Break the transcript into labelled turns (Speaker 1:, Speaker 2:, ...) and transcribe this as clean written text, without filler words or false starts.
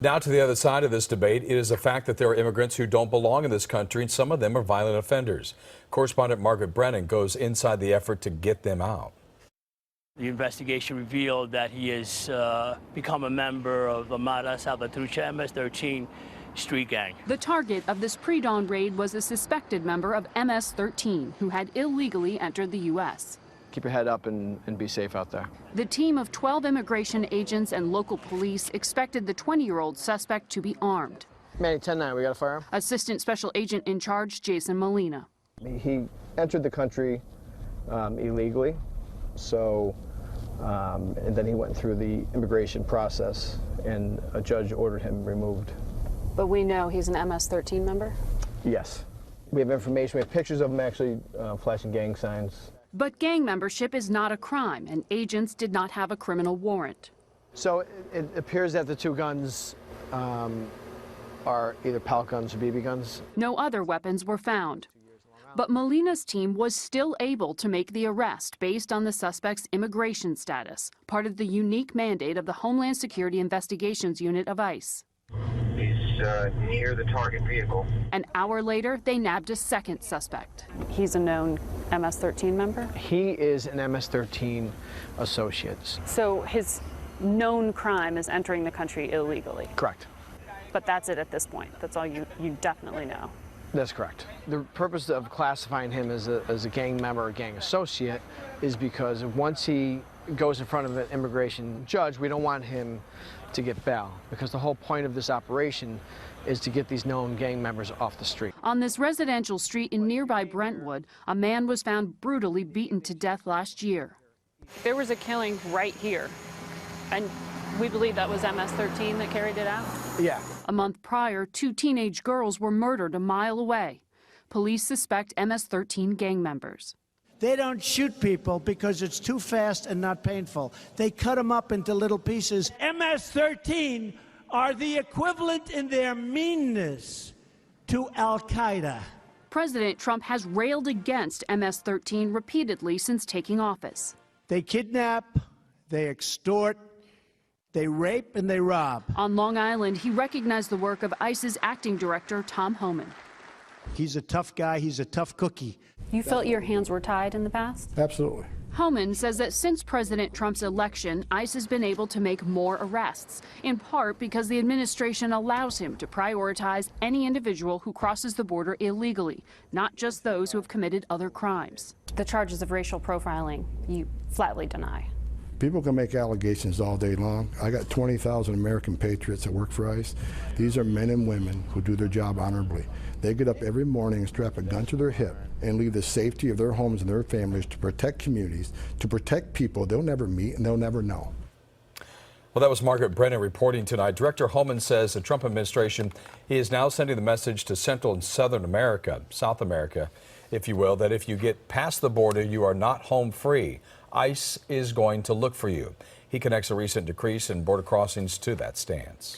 Speaker 1: Now to the other side of this debate, it is a fact that there are immigrants who don't belong in this country, and some of them are violent offenders. Correspondent Margaret Brennan goes inside the effort to get them out.
Speaker 2: The investigation revealed that he has become a member of the Mara Salvatrucha MS-13 street gang.
Speaker 3: The target of this pre-dawn raid was a suspected member of MS-13 who had illegally entered the U.S.
Speaker 4: Keep your head up and be safe out there.
Speaker 3: The team of 12 immigration agents and local police expected the 20-year-old suspect to be armed.
Speaker 4: Manny, 10-9, we got a firearm?
Speaker 3: Assistant Special Agent in Charge Jason Molina.
Speaker 4: He entered the country illegally, so and then he went through the immigration process, and a judge ordered him removed.
Speaker 5: But we know he's an MS-13 member?
Speaker 4: Yes. We have information, we have pictures of him actually flashing gang signs.
Speaker 3: But gang membership is not a crime, and agents did not have a criminal warrant.
Speaker 4: So it appears that the two guns are either pellet guns or BB guns.
Speaker 3: No other weapons were found. But Molina's team was still able to make the arrest based on the suspect's immigration status, part of the unique mandate of the Homeland Security Investigations Unit of ICE.
Speaker 6: He's near the target vehicle.
Speaker 3: An hour later, they nabbed a second suspect.
Speaker 5: He's a known MS-13 member?
Speaker 4: He is an MS-13 associate.
Speaker 5: So his known crime is entering the country illegally?
Speaker 4: Correct.
Speaker 5: But that's it at this point? That's all you definitely know?
Speaker 4: That's correct. The purpose of classifying him as a gang member or gang associate is because once he goes in front of an immigration judge, we don't want him to get bail, because the whole point of this operation is to get these known gang members off the street.
Speaker 3: On this residential street in nearby Brentwood, a man was found brutally beaten to death last year.
Speaker 5: There was a killing right here, and we believe that was MS-13 that carried it out?
Speaker 4: Yeah.
Speaker 3: A month prior, 2 teenage girls were murdered a mile away. Police suspect MS-13 gang members.
Speaker 7: They don't shoot people because it's too fast and not painful. They cut them up into little pieces. MS-13 are the equivalent in their meanness to Al-Qaeda.
Speaker 3: President Trump has railed against MS-13 repeatedly since taking office.
Speaker 7: They kidnap, they extort, they rape, and they rob.
Speaker 3: On Long Island, he recognized the work of ICE's acting director, Tom Homan.
Speaker 7: He's a tough guy, he's a tough cookie.
Speaker 5: You felt your hands were tied in the past?
Speaker 7: Absolutely.
Speaker 3: Homan says that since President Trump's election, ICE has been able to make more arrests, in part because the administration allows him to prioritize any individual who crosses the border illegally, not just those who have committed other crimes.
Speaker 5: The charges of racial profiling, you flatly deny.
Speaker 8: People can make allegations all day long. I got 20,000 American patriots that work for ICE. These are men and women who do their job honorably. They get up every morning and strap a gun to their hip and leave the safety of their homes and their families to protect communities, to protect people they'll never meet and they'll never know.
Speaker 1: Well, that was Margaret Brennan reporting tonight. Director Homan says the Trump administration, he is now sending the message to Central and Southern America, South America, if you will, that if you get past the border, you are not home free. ICE is going to look for you. He connects a recent decrease in border crossings to that stance.